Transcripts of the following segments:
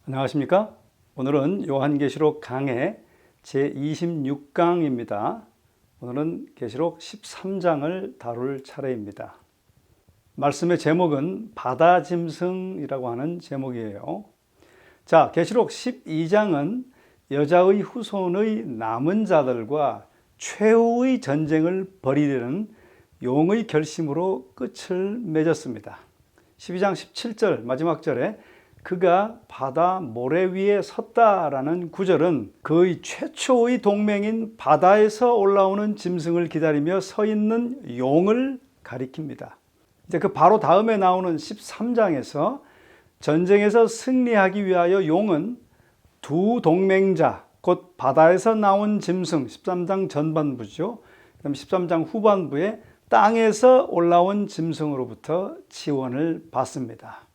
안녕하십니까? 오늘은 요한계시록 강해 제26강입니다. 오늘은 계시록 13장을 다룰 차례입니다. 말씀의 제목은 바다짐승이라고 하는 제목이에요. 자, 계시록 12장은 여자의 후손의 남은 자들과 최후의 전쟁을 벌이려는 용의 결심으로 끝을 맺었습니다. 12장 17절 마지막 절에 그가 바다 모래 위에 섰다라는 구절은 그의 최초의 동맹인 바다에서 올라오는 짐승을 기다리며 서 있는 용을 가리킵니다. 이제 그 바로 다음에 나오는 13장에서 전쟁에서 승리하기 위하여 용은 두 동맹자, 곧 바다에서 나온 짐승, 13장 전반부죠. 그다음 13장 후반부에 땅에서 올라온 짐승으로부터 지원을 받습니다.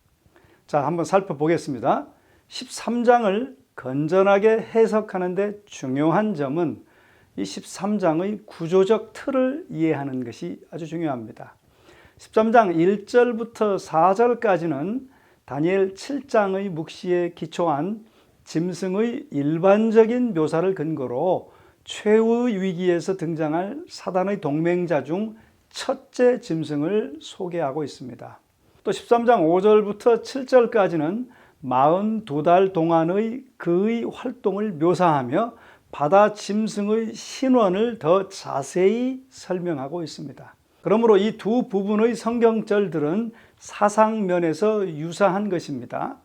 자, 한번 살펴보겠습니다. 13장을 건전하게 해석하는 데 중요한 점은 이 13장의 구조적 틀을 이해하는 것이 아주 중요합니다. 13장 1절부터 4절까지는 다니엘 7장의 묵시에 기초한 짐승의 일반적인 묘사를 근거로 최후의 위기에서 등장할 사단의 동맹자 중 첫째 짐승을 소개하고 있습니다. 또 13장 5절부터 7절까지는 42달 동안의 그의 활동을 묘사하며 바다 짐승의 신원을 더 자세히 설명하고 있습니다. 그러므로 이 두 부분의 성경절들은 사상면에서 유사한 것입니다.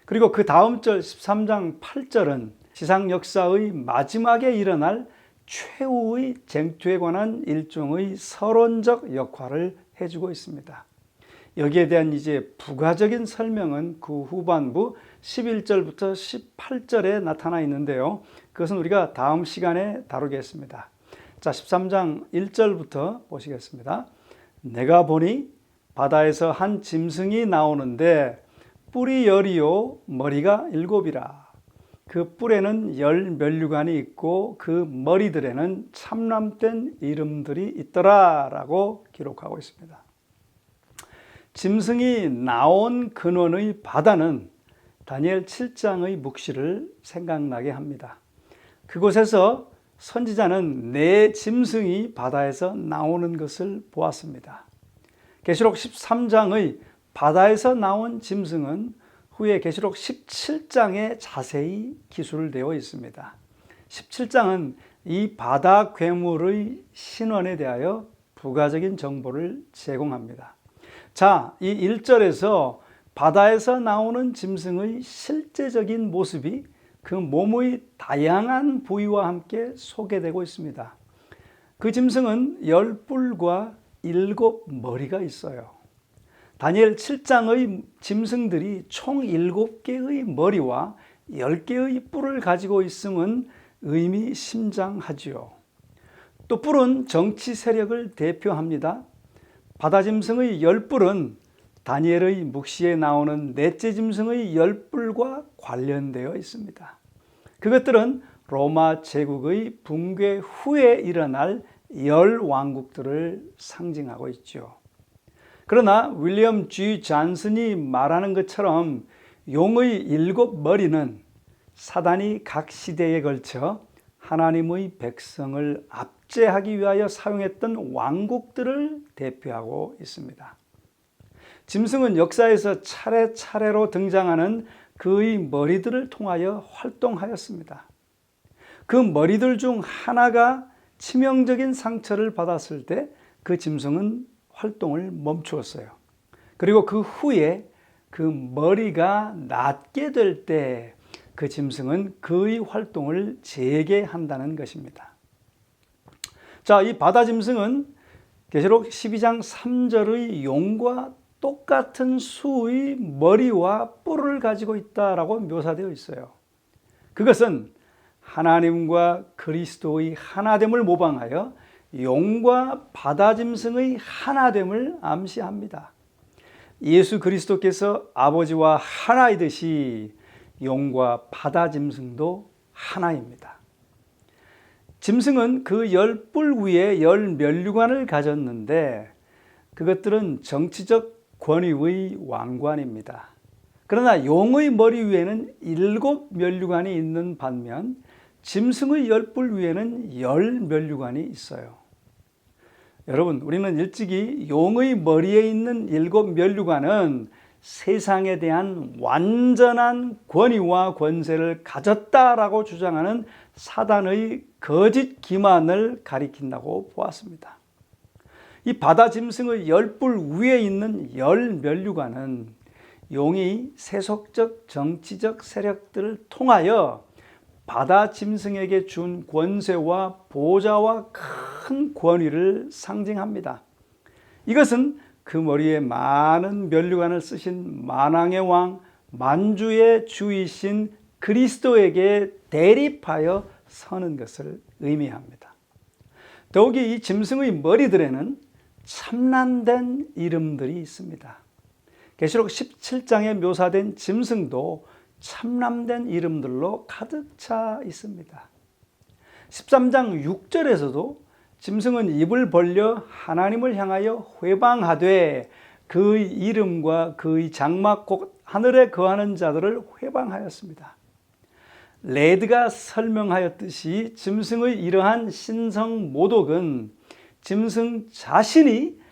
그리고 그 다음 절 13장 8절은 지상 역사의 마지막에 일어날 최후의 쟁투에 관한 일종의 서론적 역할을 해주고 있습니다. 여기에 대한 이제 부가적인 설명은 그 후반부 11절부터 18절에 나타나 있는데요. 그것은 우리가 다음 시간에 다루겠습니다. 자, 13장 1절부터 보시겠습니다. 내가 보니 바다에서 한 짐승이 나오는데 뿔이 10이요 머리가 7이라. 그 뿔에는 10 면류관이 있고 그 머리들에는 참람된 이름들이 있더라 라고 기록하고 있습니다. 짐승이 나온 근원의 바다는 다니엘 7장의 묵시를 생각나게 합니다. 그곳에서 선지자는 네 짐승이 바다에서 나오는 것을 보았습니다. 계시록 13장의 바다에서 나온 짐승은 후에 계시록 17장에 자세히 기술되어 있습니다. 17장은 이 바다 괴물의 신원에 대하여 부가적인 정보를 제공합니다. 자, 이 1절에서 바다에서 나오는 짐승의 실제적인 모습이 그 몸의 다양한 부위와 함께 소개되고 있습니다. 그 짐승은 10뿔과 7머리가 있어요. 다니엘 7장의 짐승들이 총 7개의 머리와 10개의 뿔을 가지고 있음은 의미심장하지요. 또 뿔은 정치 세력을 대표합니다. 바다짐승의 10뿔은 다니엘의 묵시에 나오는 넷째 짐승의 10뿔과 관련되어 있습니다. 그것들은 로마 제국의 붕괴 후에 일어날 10왕국들을 상징하고 있죠. 그러나 윌리엄 G. 잔슨이 말하는 것처럼 용의 7머리는 사단이 각 시대에 걸쳐 하나님의 백성을 압제하기 위하여 사용했던 왕국들을 대표하고 있습니다. 짐승은 역사에서 차례차례로 등장하는 그의 머리들을 통하여 활동하였습니다. 그 머리들 중 하나가 치명적인 상처를 받았을 때 그 짐승은 활동을 멈추었어요. 그리고 그 후에 그 머리가 낫게 될 때 그 짐승은 그의 활동을 재개한다는 것입니다. 자, 이 바다 짐승은 계시록 12장 3절의 용과 똑같은 수의 머리와 뿔을 가지고 있다라고 묘사되어 있어요. 그것은 하나님과 그리스도의 하나됨을 모방하여 용과 바다 짐승의 하나됨을 암시합니다. 예수 그리스도께서 아버지와 하나이듯이 용과 바다 짐승도 하나입니다. 짐승은 그 10뿔 위에 10면류관을 가졌는데 그것들은 정치적 권위의 왕관입니다. 그러나 용의 머리 위에는 7 면류관이 있는 반면 짐승의 열뿔 위에는 10 면류관이 있어요. 여러분, 우리는 일찍이 용의 머리에 있는 7 면류관은 세상에 대한 완전한 권위와 권세를 가졌다라고 주장하는 사단의 거짓 기만을 가리킨다고 보았습니다. 이 바다 짐승의 열뿔 위에 있는 10 면류관은 용이 세속적 정치적 세력들을 통하여 바다 짐승에게 준 권세와 보좌와 큰 권위를 상징합니다. 이것은 그 머리에 많은 면류관을 쓰신 만왕의 왕, 만주의 주이신 그리스도에게 대립하여 서는 것을 의미합니다. 더욱이 이 짐승의 머리들에는 참난된 이름들이 있습니다. 계시록 17장에 묘사된 짐승도 참남된 이름들로 가득 차 있습니다. 13장 6절에서도 짐승은 입을 벌려 하나님을 향하여 회방하되 그의 이름과 그의 장막 곧 하늘에 거하는 자들을 회방하였습니다. 레드가 설명하였듯이 짐승의 이러한 신성 모독은 짐승 자신이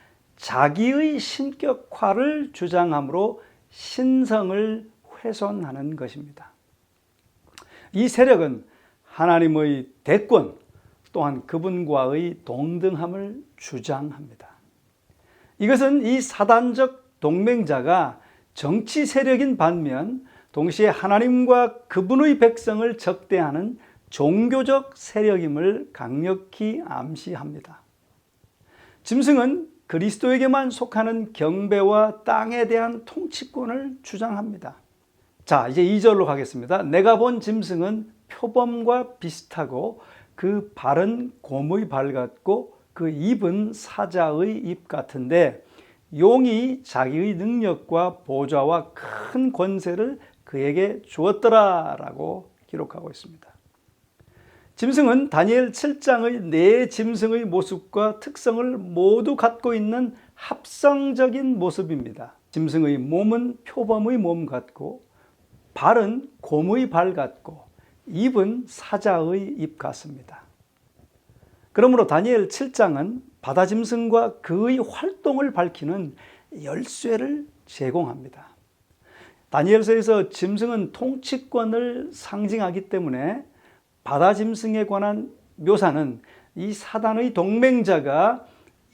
자기의 신격화를 주장함으로 신성을 훼손하는 것입니다. 이 세력은 하나님의 대권 또한 그분과의 동등함을 주장합니다. 이것은 이 사단적 동맹자가 정치 세력인 반면 동시에 하나님과 그분의 백성을 적대하는 종교적 세력임을 강력히 암시합니다. 짐승은 그리스도에게만 속하는 경배와 땅에 대한 통치권을 주장합니다. 자, 이제 2절로 가겠습니다. 내가 본 짐승은 표범과 비슷하고 그 발은 곰의 발 같고 그 입은 사자의 입 같은데 용이 자기의 능력과 보좌와 큰 권세를 그에게 주었더라라고 기록하고 있습니다. 짐승은 다니엘 7장의 네 짐승의 모습과 특성을 모두 갖고 있는 합성적인 모습입니다. 짐승의 몸은 표범의 몸 같고 발은 곰의 발 같고 입은 사자의 입 같습니다. 그러므로 다니엘 7장은 바다 짐승과 그의 활동을 밝히는 열쇠를 제공합니다. 다니엘서에서 짐승은 통치권을 상징하기 때문에 바다 짐승에 관한 묘사는 이 사단의 동맹자가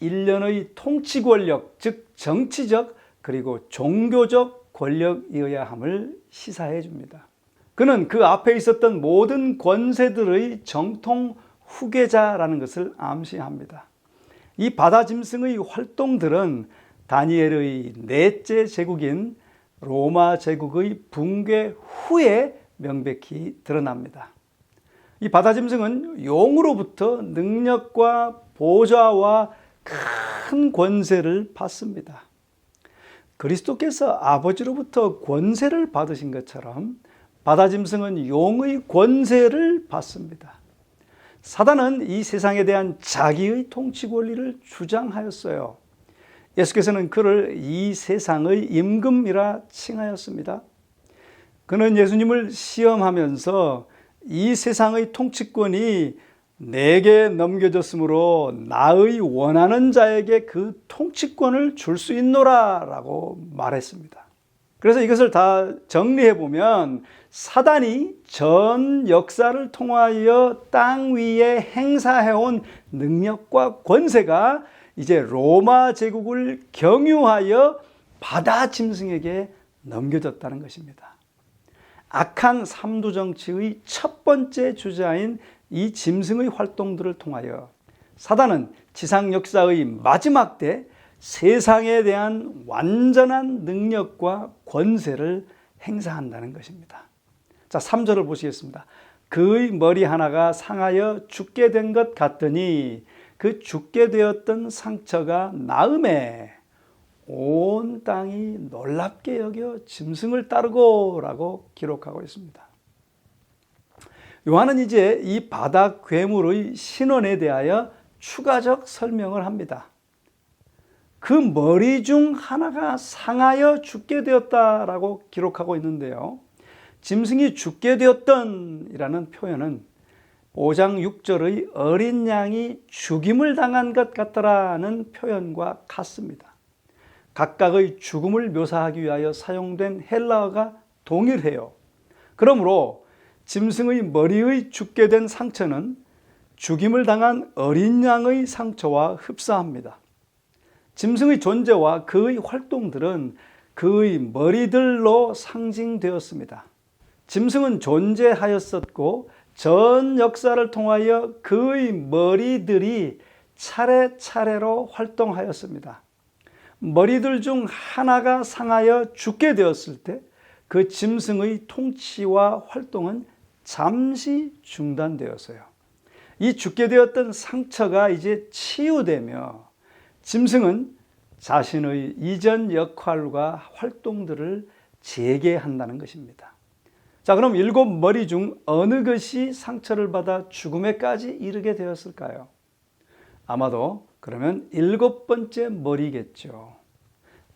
일련의 통치 권력, 즉 정치적 그리고 종교적 권력이어야 함을 시사해 줍니다. 그는 그 앞에 있었던 모든 권세들의 정통 후계자라는 것을 암시합니다. 이 바다 짐승의 활동들은 다니엘의 넷째 제국인 로마 제국의 붕괴 후에 명백히 드러납니다. 이 바다 짐승은 용으로부터 능력과 보좌와 큰 권세를 받습니다. 그리스도께서 아버지로부터 권세를 받으신 것처럼 바다 짐승은 용의 권세를 받습니다. 사단은 이 세상에 대한 자기의 통치 권리를 주장하였어요. 예수께서는 그를 이 세상의 임금이라 칭하였습니다. 그는 예수님을 시험하면서 이 세상의 통치권이 내게 넘겨졌으므로 나의 원하는 자에게 그 통치권을 줄 수 있노라 라고 말했습니다. 그래서 이것을 다 정리해 보면 사단이 전 역사를 통하여 땅 위에 행사해온 능력과 권세가 이제 로마 제국을 경유하여 바다 짐승에게 넘겨졌다는 것입니다. 악한 삼두 정치의 첫 번째 주자인 이 짐승의 활동들을 통하여 사단은 지상 역사의 마지막 때 세상에 대한 완전한 능력과 권세를 행사한다는 것입니다. 자, 3절을 보시겠습니다. 그의 머리 하나가 상하여 죽게 된 것 같더니 그 죽게 되었던 상처가 나음에 온 땅이 놀랍게 여겨 짐승을 따르고 라고 기록하고 있습니다. 요한은 이제 이 바다 괴물의 신원에 대하여 추가적 설명을 합니다. 그 머리 중 하나가 상하여 죽게 되었다라고 기록하고 있는데요. 짐승이 죽게 되었던이라는 표현은 5장 6절의 어린 양이 죽임을 당한 것 같더라는 표현과 같습니다. 각각의 죽음을 묘사하기 위하여 사용된 헬라어가 동일해요. 그러므로 짐승의 머리의 죽게 된 상처는 죽임을 당한 어린 양의 상처와 흡사합니다. 짐승의 존재와 그의 활동들은 그의 머리들로 상징되었습니다. 짐승은 존재하였었고 전 역사를 통하여 그의 머리들이 차례차례로 활동하였습니다. 머리들 중 하나가 상하여 죽게 되었을 때 그 짐승의 통치와 활동은 잠시 중단되었어요. 이 죽게 되었던 상처가 이제 치유되며 짐승은 자신의 이전 역할과 활동들을 재개한다는 것입니다. 자, 그럼 7머리 중 어느 것이 상처를 받아 죽음에까지 이르게 되었을까요? 아마도 그러면 7번째 머리겠죠.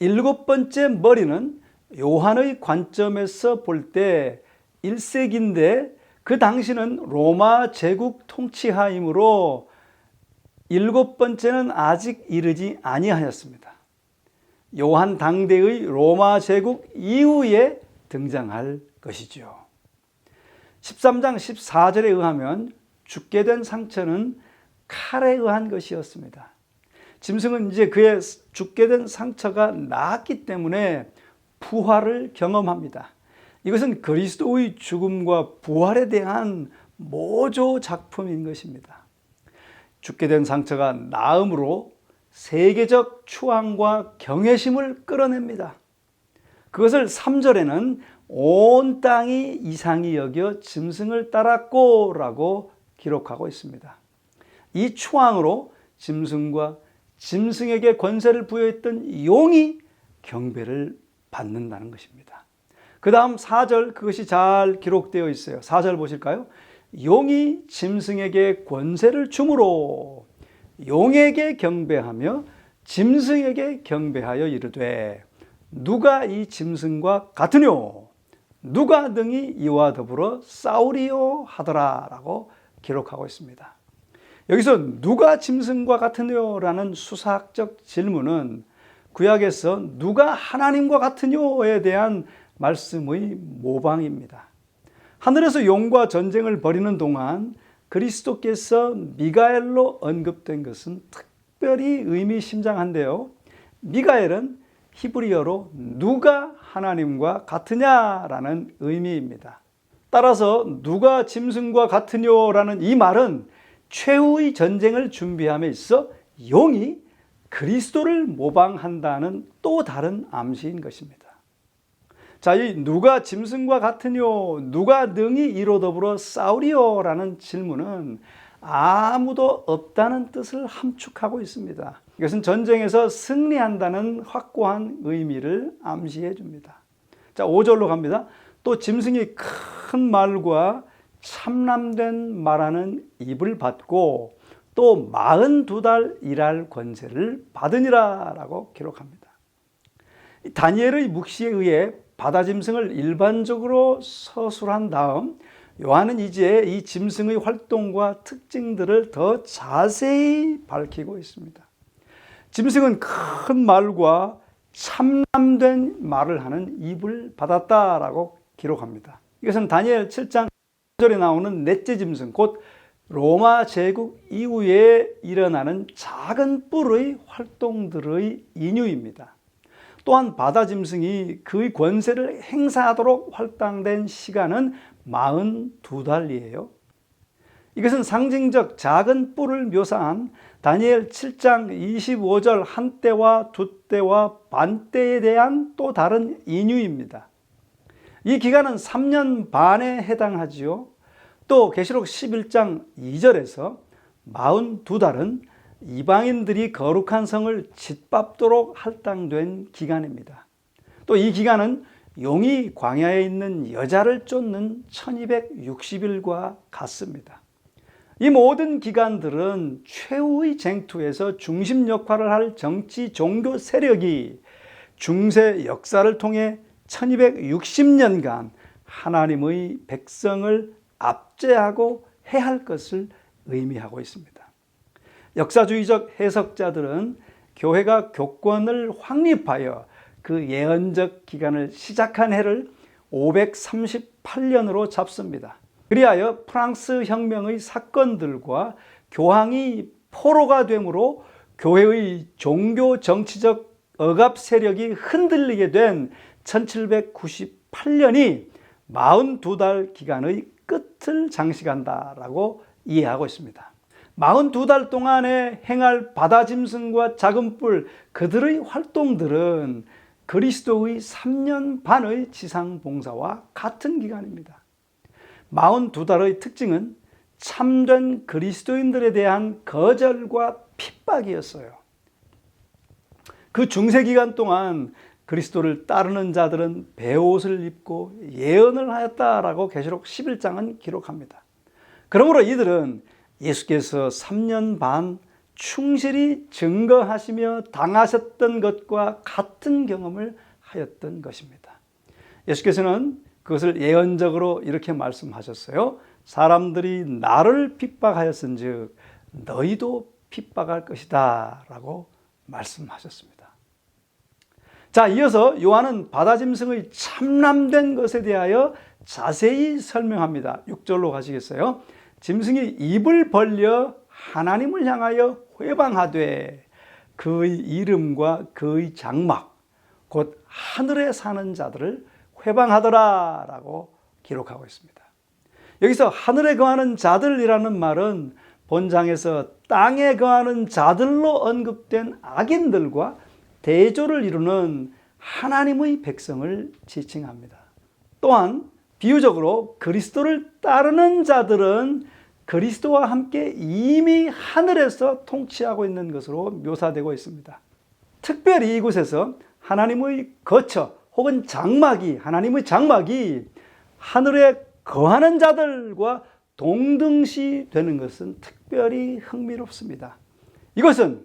7번째 머리는 요한의 관점에서 볼 때 1세기인데 그 당시는 로마 제국 통치하이므로 7번째는 아직 이르지 아니하였습니다. 요한 당대의 로마 제국 이후에 등장할 것이죠. 13장 14절에 의하면 죽게 된 상처는 칼에 의한 것이었습니다. 짐승은 이제 그의 죽게 된 상처가 나았기 때문에 부활을 경험합니다. 이것은 그리스도의 죽음과 부활에 대한 모조 작품인 것입니다. 죽게 된 상처가 나음으로 세계적 추앙과 경외심을 끌어냅니다. 그것을 3절에는 온 땅이 이상히 여겨 짐승을 따랐고 라고 기록하고 있습니다. 이 추앙으로 짐승과 짐승에게 권세를 부여했던 용이 경배를 받는다는 것입니다. 그 다음 4절 그것이 잘 기록되어 있어요. 4절 보실까요? 용이 짐승에게 권세를 주므로 용에게 경배하며 짐승에게 경배하여 이르되 누가 이 짐승과 같으뇨? 누가 능히 이와 더불어 싸우리요 하더라 라고 기록하고 있습니다. 여기서 누가 짐승과 같으뇨라는 수사학적 질문은 구약에서 누가 하나님과 같으뇨에 대한 말씀의 모방입니다. 하늘에서 용과 전쟁을 벌이는 동안 그리스도께서 미가엘로 언급된 것은 특별히 의미심장한데요. 미가엘은 히브리어로 누가 하나님과 같으냐라는 의미입니다. 따라서 누가 짐승과 같으뇨라는 이 말은 최후의 전쟁을 준비함에 있어 용이 그리스도를 모방한다는 또 다른 암시인 것입니다. 자, 이 누가 짐승과 같으뇨, 누가 능히 이로 더불어 싸우리요라는 질문은 아무도 없다는 뜻을 함축하고 있습니다. 이것은 전쟁에서 승리한다는 확고한 의미를 암시해 줍니다. 자, 5절로 갑니다. 또 짐승이 큰 말과 참람된 말하는 입을 받고 또 42달 일할 권세를 받으니라 라고 기록합니다. 다니엘의 묵시에 의해 바다 짐승을 일반적으로 서술한 다음 요한은 이제 이 짐승의 활동과 특징들을 더 자세히 밝히고 있습니다. 짐승은 큰 말과 참람된 말을 하는 입을 받았다라고 기록합니다. 이것은 다니엘 7장 1절에 나오는 넷째 짐승, 곧 로마 제국 이후에 일어나는 작은 뿔의 활동들의 인유입니다. 또한 바다 짐승이 그의 권세를 행사하도록 할당된 시간은 42달이에요. 이것은 상징적 작은 뿔을 묘사한 다니엘 7장 25절 한때와 두때와 반때에 대한 또 다른 인유입니다. 이 기간은 3년 반에 해당하지요. 또 계시록 11장 2절에서 42달은 이방인들이 거룩한 성을 짓밟도록 할당된 기간입니다. 또 이 기간은 용이 광야에 있는 여자를 쫓는 1260일과 같습니다. 이 모든 기관들은 최후의 쟁투에서 중심 역할을 할 정치 종교 세력이 중세 역사를 통해 1260년간 하나님의 백성을 압제하고 해할 것을 의미하고 있습니다. 역사주의적 해석자들은 교회가 교권을 확립하여 그 예언적 기간을 시작한 해를 538년으로 잡습니다. 그리하여 프랑스 혁명의 사건들과 교황이 포로가 되므로 교회의 종교 정치적 억압 세력이 흔들리게 된 1798년이 42달 기간의 끝을 장식한다라고 이해하고 있습니다. 42달 동안에 행할 바다짐승과 작은 뿔, 그들의 활동들은 그리스도의 3년 반의 지상봉사와 같은 기간입니다. 42달의 특징은 참된 그리스도인들에 대한 거절과 핍박이었어요. 그 중세기간 동안 그리스도를 따르는 자들은 베옷을 입고 예언을 하였다라고 계시록 11장은 기록합니다. 그러므로 이들은 예수께서 3년 반 충실히 증거하시며 당하셨던 것과 같은 경험을 하였던 것입니다. 예수께서는 그것을 예언적으로 이렇게 말씀하셨어요. 사람들이 나를 핍박하였은즉 너희도 핍박할 것이다 라고 말씀하셨습니다. 자, 이어서 요한은 바다짐승의 참람된 것에 대하여 자세히 설명합니다. 6절로 가시겠어요? 짐승이 입을 벌려 하나님을 향하여 회방하되 그의 이름과 그의 장막 곧 하늘에 사는 자들을 회방하더라 라고 기록하고 있습니다. 여기서 하늘에 거하는 자들이라는 말은 본장에서 땅에 거하는 자들로 언급된 악인들과 대조를 이루는 하나님의 백성을 지칭합니다. 또한 비유적으로 그리스도를 따르는 자들은 그리스도와 함께 이미 하늘에서 통치하고 있는 것으로 묘사되고 있습니다. 특별히 이곳에서 하나님의 거처 혹은 장막이, 하나님의 장막이 하늘에 거하는 자들과 동등시 되는 것은 특별히 흥미롭습니다. 이것은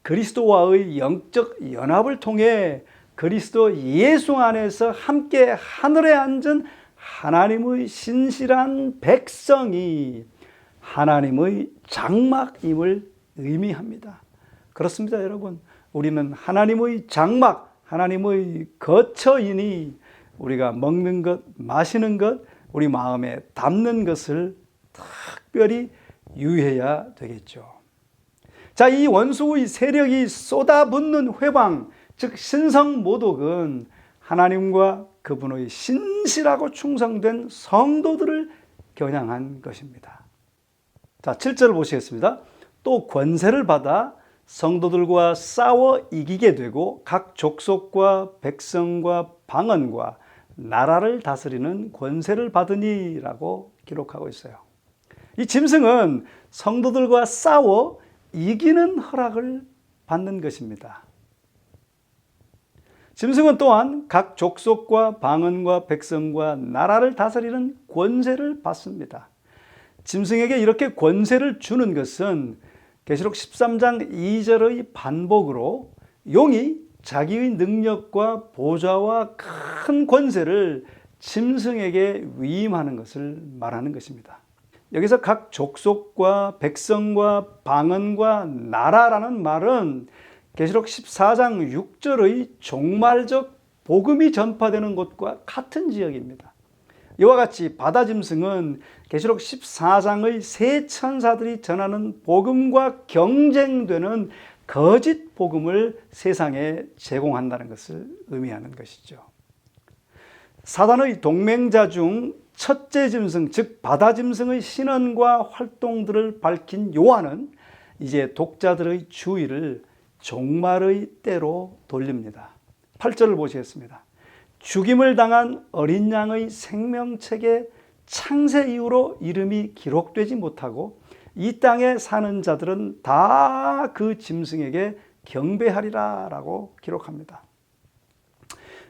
그리스도와의 영적 연합을 통해 그리스도 예수 안에서 함께 하늘에 앉은 하나님의 신실한 백성이 하나님의 장막임을 의미합니다. 그렇습니다, 여러분. 우리는 하나님의 장막, 하나님의 거처이니 우리가 먹는 것, 마시는 것, 우리 마음에 담는 것을 특별히 유의해야 되겠죠. 자, 이 원수의 세력이 쏟아붓는 회방, 즉 신성모독은 하나님과 그분의 신실하고 충성된 성도들을 겨냥한 것입니다. 자, 7절 보시겠습니다. 또 권세를 받아 성도들과 싸워 이기게 되고 각 족속과 백성과 방언과 나라를 다스리는 권세를 받으니라고 기록하고 있어요. 이 짐승은 성도들과 싸워 이기는 허락을 받는 것입니다. 짐승은 또한 각 족속과 방언과 백성과 나라를 다스리는 권세를 받습니다. 짐승에게 이렇게 권세를 주는 것은 계시록 13장 2절의 반복으로 용이 자기의 능력과 보좌와 큰 권세를 짐승에게 위임하는 것을 말하는 것입니다. 여기서 각 족속과 백성과 방언과 나라라는 말은 계시록 14장 6절의 종말적 복음이 전파되는 곳과 같은 지역입니다. 이와 같이 바다짐승은 계시록 14장의 세 천사들이 전하는 복음과 경쟁되는 거짓 복음을 세상에 제공한다는 것을 의미하는 것이죠. 사단의 동맹자 중 첫째 짐승, 즉 바다짐승의 신언과 활동들을 밝힌 요한은 이제 독자들의 주의를 종말의 때로 돌립니다. 8절을 보시겠습니다. 죽임을 당한 어린 양의 생명책에 창세 이후로 이름이 기록되지 못하고 이 땅에 사는 자들은 다 그 짐승에게 경배하리라 라고 기록합니다.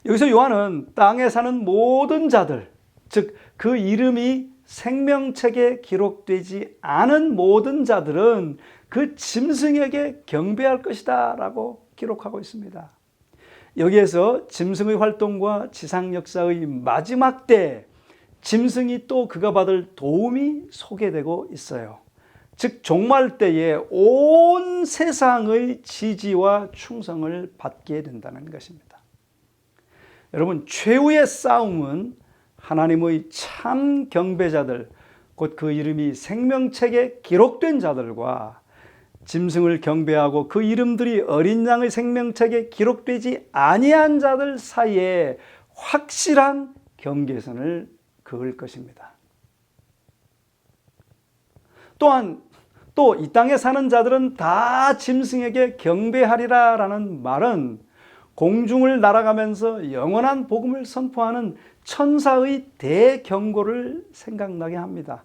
여기서 요한은 땅에 사는 모든 자들, 즉 그 이름이 생명책에 기록되지 않은 모든 자들은 그 짐승에게 경배할 것이다 라고 기록하고 있습니다. 여기에서 짐승의 활동과 지상 역사의 마지막 때 짐승이 또 그가 받을 도움이 소개되고 있어요. 즉 종말 때에 온 세상의 지지와 충성을 받게 된다는 것입니다. 여러분, 최후의 싸움은 하나님의 참 경배자들, 곧 그 이름이 생명책에 기록된 자들과 짐승을 경배하고 그 이름들이 어린 양의 생명책에 기록되지 아니한 자들 사이에 확실한 경계선을 그을 것입니다. 또한 또 이 땅에 사는 자들은 다 짐승에게 경배하리라 라는 말은 공중을 날아가면서 영원한 복음을 선포하는 천사의 대경고를 생각나게 합니다.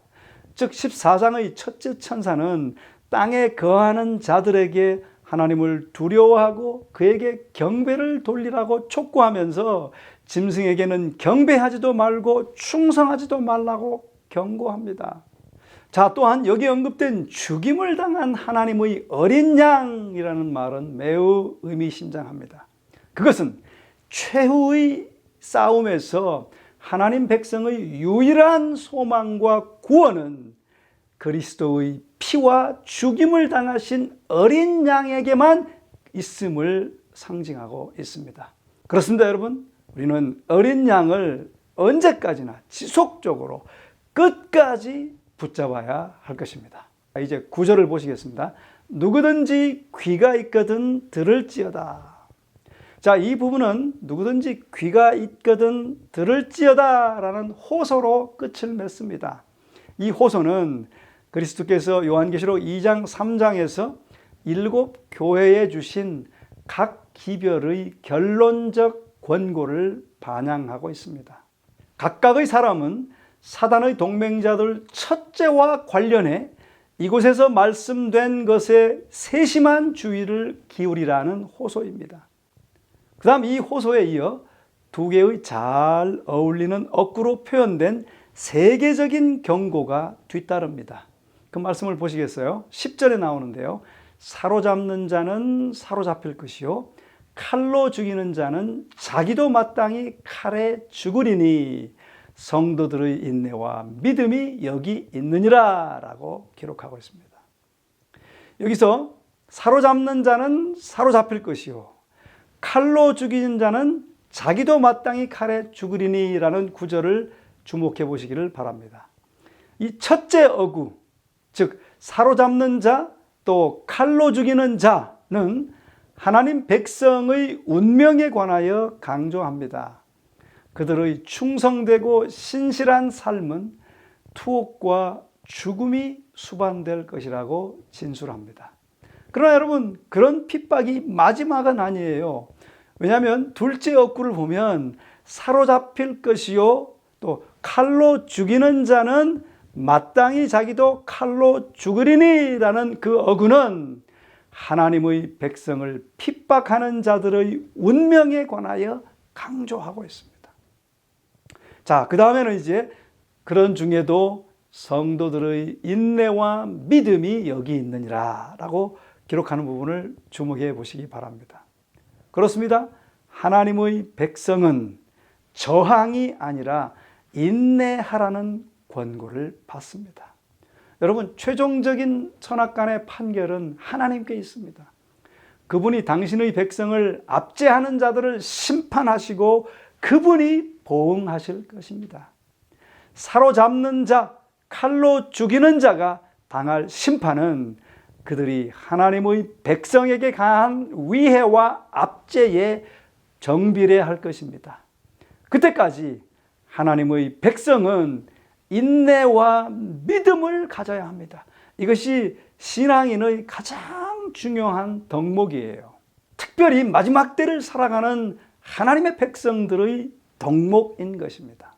즉 14장의 첫째 천사는 땅에 거하는 자들에게 하나님을 두려워하고 그에게 경배를 돌리라고 촉구하면서 짐승에게는 경배하지도 말고 충성하지도 말라고 경고합니다. 자, 또한 여기 언급된 죽임을 당한 하나님의 어린 양이라는 말은 매우 의미심장합니다. 그것은 최후의 싸움에서 하나님 백성의 유일한 소망과 구원은 그리스도의 피와 죽임을 당하신 어린 양에게만 있음을 상징하고 있습니다. 그렇습니다, 여러분. 우리는 어린 양을 언제까지나 지속적으로 끝까지 붙잡아야 할 것입니다. 이제 9절을 보시겠습니다. 누구든지 귀가 있거든 들을지어다. 자, 이 부분은 누구든지 귀가 있거든 들을지어다 라는 호소로 끝을 맺습니다. 이 호소는 그리스도께서 요한계시록 2장 3장에서 7 교회에 주신 각 기별의 결론적 권고를 반영하고 있습니다. 각각의 사람은 사단의 동맹자들 첫째와 관련해 이곳에서 말씀된 것에 세심한 주의를 기울이라는 호소입니다. 그 다음 이 호소에 이어 두 개의 잘 어울리는 어구로 표현된 세계적인 경고가 뒤따릅니다. 그 말씀을 보시겠어요? 10절에 나오는데요. 사로잡는 자는 사로잡힐 것이요 칼로 죽이는 자는 자기도 마땅히 칼에 죽으리니 성도들의 인내와 믿음이 여기 있느니라 라고 기록하고 있습니다. 여기서 사로잡는 자는 사로잡힐 것이요 칼로 죽이는 자는 자기도 마땅히 칼에 죽으리니 라는 구절을 주목해 보시기를 바랍니다. 이 첫째 어구, 즉 사로잡는 자 또 칼로 죽이는 자는 하나님 백성의 운명에 관하여 강조합니다. 그들의 충성되고 신실한 삶은 투옥과 죽음이 수반될 것이라고 진술합니다. 그러나 여러분, 그런 핍박이 마지막은 아니에요. 왜냐하면 둘째 어구를 보면 사로잡힐 것이요 또 칼로 죽이는 자는 마땅히 자기도 칼로 죽으리니 라는 그 어구는 하나님의 백성을 핍박하는 자들의 운명에 관하여 강조하고 있습니다. 자, 그 다음에는 이제 그런 중에도 성도들의 인내와 믿음이 여기 있느니라 라고 기록하는 부분을 주목해 보시기 바랍니다. 그렇습니다. 하나님의 백성은 저항이 아니라 인내하라는 권고를 받습니다. 여러분, 최종적인 선악간의 판결은 하나님께 있습니다. 그분이 당신의 백성을 압제하는 자들을 심판하시고 그분이 보응하실 것입니다. 사로잡는 자, 칼로 죽이는 자가 당할 심판은 그들이 하나님의 백성에게 가한 위해와 압제에 정비례할 것입니다. 그때까지 하나님의 백성은 인내와 믿음을 가져야 합니다. 이것이 신앙인의 가장 중요한 덕목이에요. 특별히 마지막 때를 살아가는 하나님의 백성들의 덕목인 것입니다.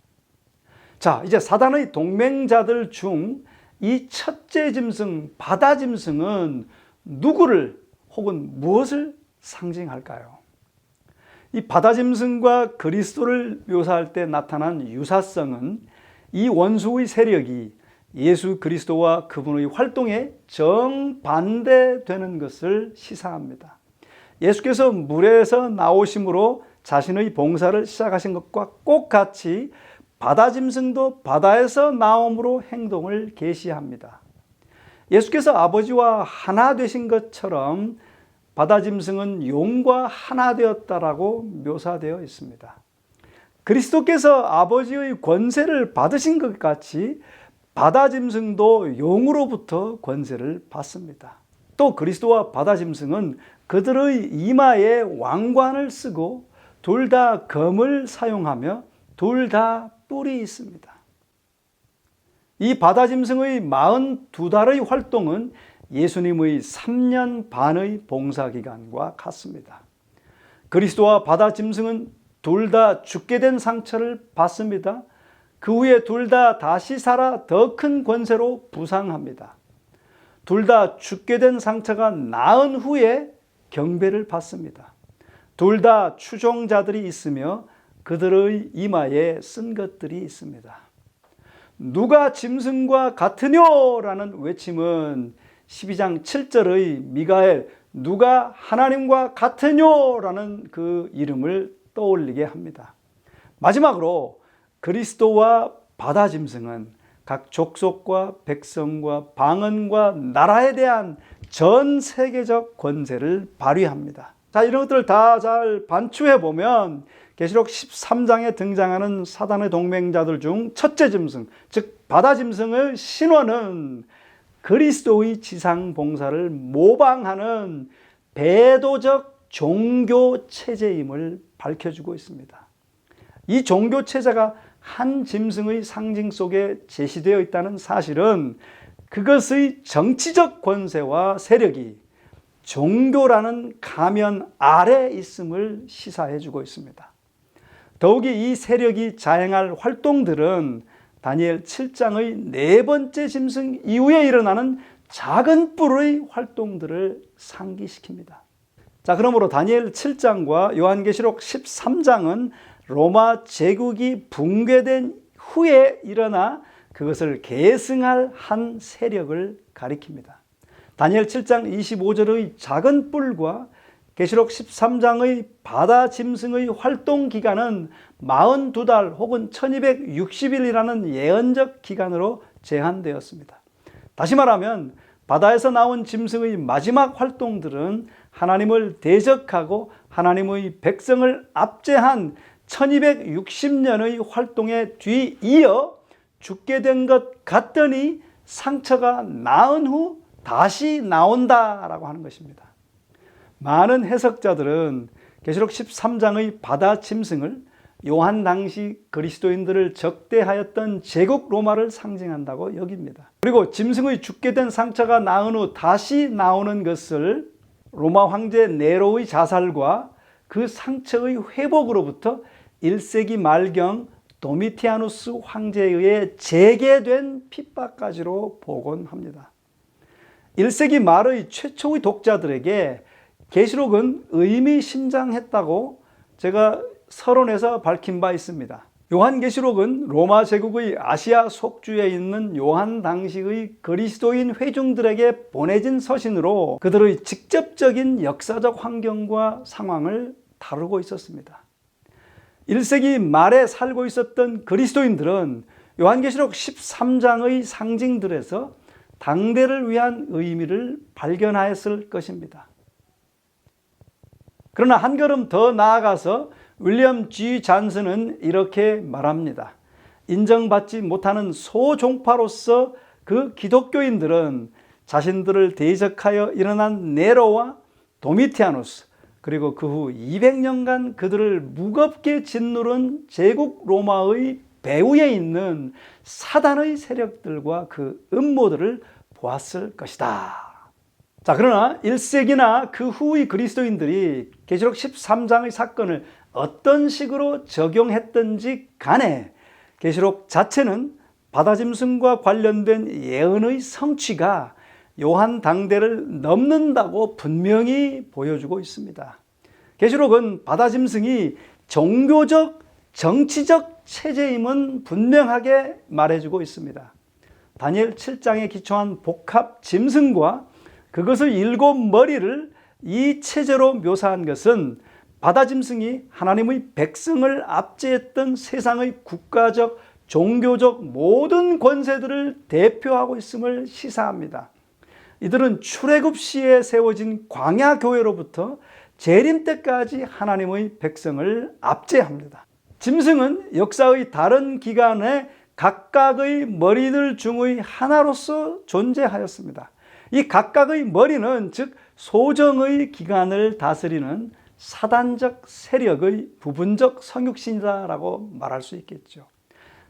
자, 이제 사단의 동맹자들 중 이 첫째 짐승, 바다 짐승은 누구를 혹은 무엇을 상징할까요? 이 바다 짐승과 그리스도를 묘사할 때 나타난 유사성은 이 원수의 세력이 예수 그리스도와 그분의 활동에 정반대되는 것을 시사합니다. 예수께서 물에서 나오심으로 자신의 봉사를 시작하신 것과 꼭 같이 바다 짐승도 바다에서 나옴으로 행동을 계시합니다. 예수께서 아버지와 하나 되신 것처럼 바다 짐승은 용과 하나 되었다라고 묘사되어 있습니다. 그리스도께서 아버지의 권세를 받으신 것 같이 바다 짐승도 용으로부터 권세를 받습니다. 또 그리스도와 바다 짐승은 그들의 이마에 왕관을 쓰고 둘 다 검을 사용하며 둘 다 뿔이 있습니다. 이 바다 짐승의 42달의 활동은 예수님의 3년 반의 봉사기간과 같습니다. 그리스도와 바다 짐승은 둘 다 죽게 된 상처를 받습니다. 그 후에 둘 다 다시 살아 더 큰 권세로 부상합니다. 둘 다 죽게 된 상처가 나은 후에 경배를 받습니다. 둘 다 추종자들이 있으며 그들의 이마에 쓴 것들이 있습니다. 누가 짐승과 같으뇨라는 외침은 12장 7절의 미가엘 누가 하나님과 같으뇨라는 그 이름을 떠올리게 합니다. 마지막으로 그리스도와 바다 짐승은 각 족속과 백성과 방언과 나라에 대한 전 세계적 권세를 발휘합니다. 자, 이런 것들을 다 잘 반추해 보면 계시록 13장에 등장하는 사단의 동맹자들 중 첫째 짐승, 즉 바다 짐승의 신원은 그리스도의 지상 봉사를 모방하는 배도적 종교 체제임을 밝혀주고 있습니다. 이 종교 체제가 한 짐승의 상징 속에 제시되어 있다는 사실은 그것의 정치적 권세와 세력이 종교라는 가면 아래 있음을 시사해 주고 있습니다. 더욱이 이 세력이 자행할 활동들은 다니엘 7장의 네 번째 짐승 이후에 일어나는 작은 뿔의 활동들을 상기시킵니다. 자, 그러므로 다니엘 7장과 요한계시록 13장은 로마 제국이 붕괴된 후에 일어나 그것을 계승할 한 세력을 가리킵니다. 다니엘 7장 25절의 작은 뿔과 계시록 13장의 바다 짐승의 활동 기간은 42달 혹은 1260일이라는 예언적 기간으로 제한되었습니다. 다시 말하면 바다에서 나온 짐승의 마지막 활동들은 하나님을 대적하고 하나님의 백성을 압제한 1260년의 활동에 뒤이어 죽게 된 것 같더니 상처가 나은 후 다시 나온다라고 하는 것입니다. 많은 해석자들은 계시록 13장의 바다 짐승을 요한 당시 그리스도인들을 적대하였던 제국 로마를 상징한다고 여깁니다. 그리고 짐승의 죽게 된 상처가 나은 후 다시 나오는 것을 로마 황제 네로의 자살과 그 상처의 회복으로부터 1세기 말경 도미티아누스 황제에 의해 재개된 핍박까지로 복원합니다. 1세기 말의 최초의 독자들에게 계시록은 의미심장했다고 제가 서론에서 밝힌 바 있습니다. 요한계시록은 로마 제국의 아시아 속주에 있는 요한 당시의 그리스도인 회중들에게 보내진 서신으로 그들의 직접적인 역사적 환경과 상황을 다루고 있었습니다. 1세기 말에 살고 있었던 그리스도인들은 요한계시록 13장의 상징들에서 당대를 위한 의미를 발견하였을 것입니다. 그러나 한 걸음 더 나아가서 윌리엄 G. 잔슨은 이렇게 말합니다. 인정받지 못하는 소종파로서 그 기독교인들은 자신들을 대적하여 일어난 네로와 도미티아누스 그리고 그 후 200년간 그들을 무겁게 짓누른 제국 로마의 배후에 있는 사단의 세력들과 그 음모들을 보았을 것이다. 자, 그러나 1세기나 그 후의 그리스도인들이 계시록 13장의 사건을 어떤 식으로 적용했든지 간에 계시록 자체는 바다짐승과 관련된 예언의 성취가 요한 당대를 넘는다고 분명히 보여주고 있습니다. 계시록은 바다짐승이 종교적, 정치적 체제임은 분명하게 말해주고 있습니다. 다니엘 7장에 기초한 복합 짐승과 그것의 7머리를 이 체제로 묘사한 것은 바다 짐승이 하나님의 백성을 압제했던 세상의 국가적, 종교적 모든 권세들을 대표하고 있음을 시사합니다. 이들은 출애굽 시에 세워진 광야 교회로부터 재림 때까지 하나님의 백성을 압제합니다. 짐승은 역사의 다른 기간에 각각의 머리들 중의 하나로서 존재하였습니다. 이 각각의 머리는 즉 소정의 기간을 다스리는 사단적 세력의 부분적 성육신이라고 말할 수 있겠죠.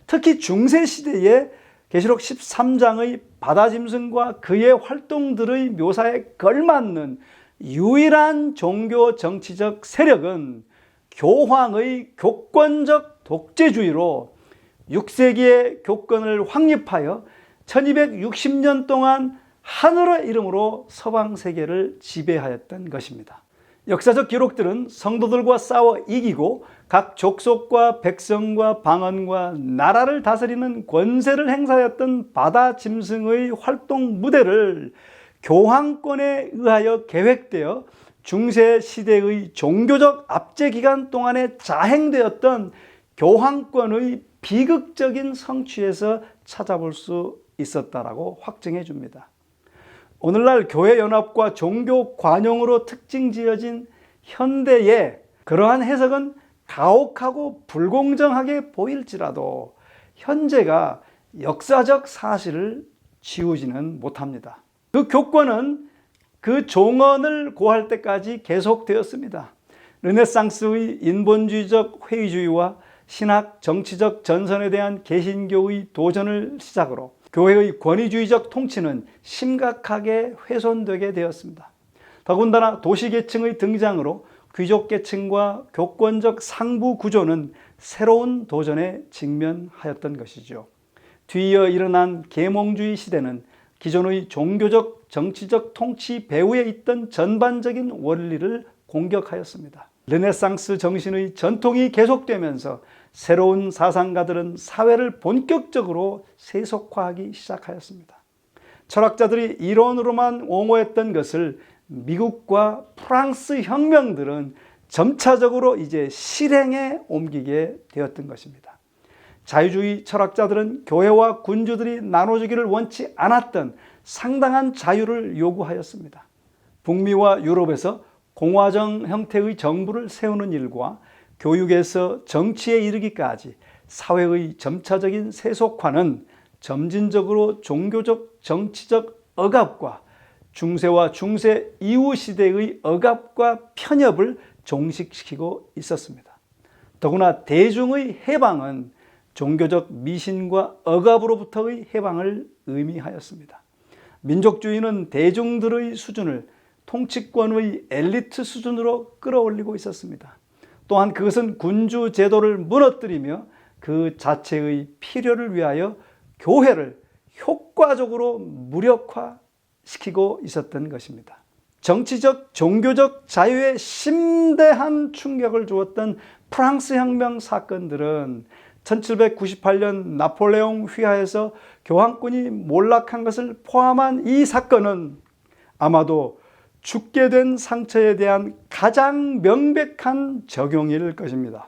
특히 중세시대에 계시록 13장의 바다짐승과 그의 활동들의 묘사에 걸맞는 유일한 종교 정치적 세력은 교황의 교권적 독재주의로 6세기의 교권을 확립하여 1260년 동안 하늘의 이름으로 서방 세계를 지배하였던 것입니다. 역사적 기록들은 성도들과 싸워 이기고 각 족속과 백성과 방언과 나라를 다스리는 권세를 행사하였던 바다 짐승의 활동 무대를 교황권에 의하여 계획되어 중세 시대의 종교적 압제 기간 동안에 자행되었던 교황권의 비극적인 성취에서 찾아볼 수 있었다라고 확증해 줍니다. 오늘날 교회연합과 종교 관용으로 특징 지어진 현대에 그러한 해석은 가혹하고 불공정하게 보일지라도 현재가 역사적 사실을 지우지는 못합니다. 그 교권은 그 종언을 고할 때까지 계속되었습니다. 르네상스의 인본주의적 회의주의와 신학, 정치적 전선에 대한 개신교의 도전을 시작으로 교회의 권위주의적 통치는 심각하게 훼손되게 되었습니다. 더군다나 도시계층의 등장으로 귀족계층과 교권적 상부 구조는 새로운 도전에 직면하였던 것이죠. 뒤이어 일어난 계몽주의 시대는 기존의 종교적, 정치적 통치 배후에 있던 전반적인 원리를 공격하였습니다. 르네상스 정신의 전통이 계속되면서 새로운 사상가들은 사회를 본격적으로 세속화하기 시작하였습니다. 철학자들이 이론으로만 옹호했던 것을 미국과 프랑스 혁명들은 점차적으로 이제 실행에 옮기게 되었던 것입니다. 자유주의 철학자들은 교회와 군주들이 나눠주기를 원치 않았던 상당한 자유를 요구하였습니다. 북미와 유럽에서 공화정 형태의 정부를 세우는 일과 교육에서 정치에 이르기까지 사회의 점차적인 세속화는 점진적으로 종교적, 정치적 억압과 중세와 중세 이후 시대의 억압과 편협을 종식시키고 있었습니다. 더구나 대중의 해방은 종교적 미신과 억압으로부터의 해방을 의미하였습니다. 민족주의는 대중들의 수준을 통치권의 엘리트 수준으로 끌어올리고 있었습니다. 또한 그것은 군주 제도를 무너뜨리며 그 자체의 필요를 위하여 교회를 효과적으로 무력화시키고 있었던 것입니다. 정치적, 종교적 자유에 심대한 충격을 주었던 프랑스 혁명 사건들은 1798년 나폴레옹 휘하에서 교황권이 몰락한 것을 포함한 이 사건은 아마도 죽게 된 상처에 대한 가장 명백한 적용일 것입니다.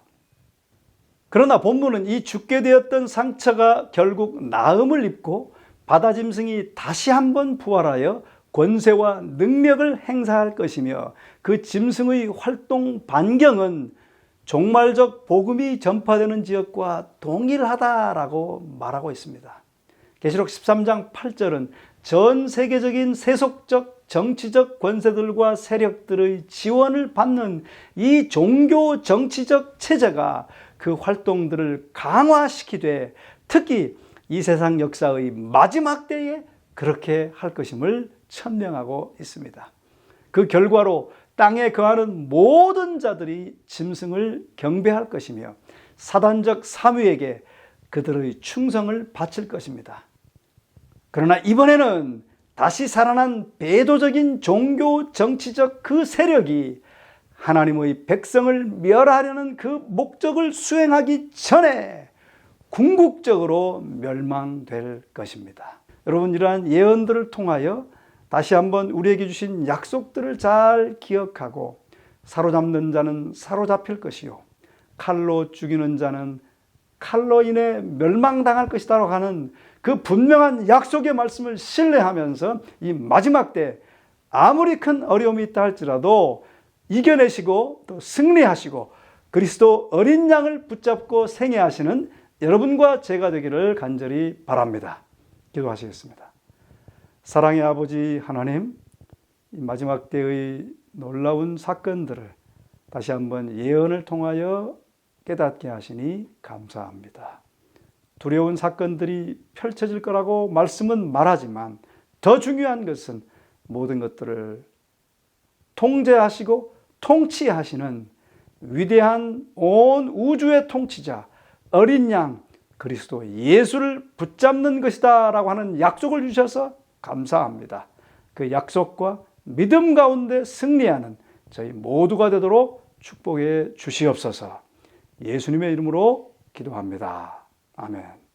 그러나 본문은 이 죽게 되었던 상처가 결국 나음을 입고 바다짐승이 다시 한번 부활하여 권세와 능력을 행사할 것이며 그 짐승의 활동 반경은 종말적 복음이 전파되는 지역과 동일하다라고 말하고 있습니다. 계시록 13장 8절은 전 세계적인 세속적 정치적 권세들과 세력들의 지원을 받는 이 종교 정치적 체제가 그 활동들을 강화시키되 특히 이 세상 역사의 마지막 때에 그렇게 할 것임을 천명하고 있습니다. 그 결과로 땅에 거하는 모든 자들이 짐승을 경배할 것이며 사단적 사무에게 그들의 충성을 바칠 것입니다. 그러나 이번에는 다시 살아난 배도적인 종교 정치적 그 세력이 하나님의 백성을 멸하려는 그 목적을 수행하기 전에 궁극적으로 멸망될 것입니다. 여러분, 이러한 예언들을 통하여 다시 한번 우리에게 주신 약속들을 잘 기억하고, 사로잡는 자는 사로잡힐 것이요 칼로 죽이는 자는 칼로 인해 멸망당할 것이다라고 하는 그 분명한 약속의 말씀을 신뢰하면서 이 마지막 때 아무리 큰 어려움이 있다 할지라도 이겨내시고 또 승리하시고 그리스도 어린 양을 붙잡고 생애하시는 여러분과 제가 되기를 간절히 바랍니다. 기도하시겠습니다. 사랑의 아버지 하나님, 이 마지막 때의 놀라운 사건들을 다시 한번 예언을 통하여 깨닫게 하시니 감사합니다. 두려운 사건들이 펼쳐질 거라고 말씀은 말하지만 더 중요한 것은 모든 것들을 통제하시고 통치하시는 위대한 온 우주의 통치자 어린 양 그리스도 예수를 붙잡는 것이다 라고 하는 약속을 주셔서 감사합니다. 그 약속과 믿음 가운데 승리하는 저희 모두가 되도록 축복해 주시옵소서. 예수님의 이름으로 기도합니다. 아멘.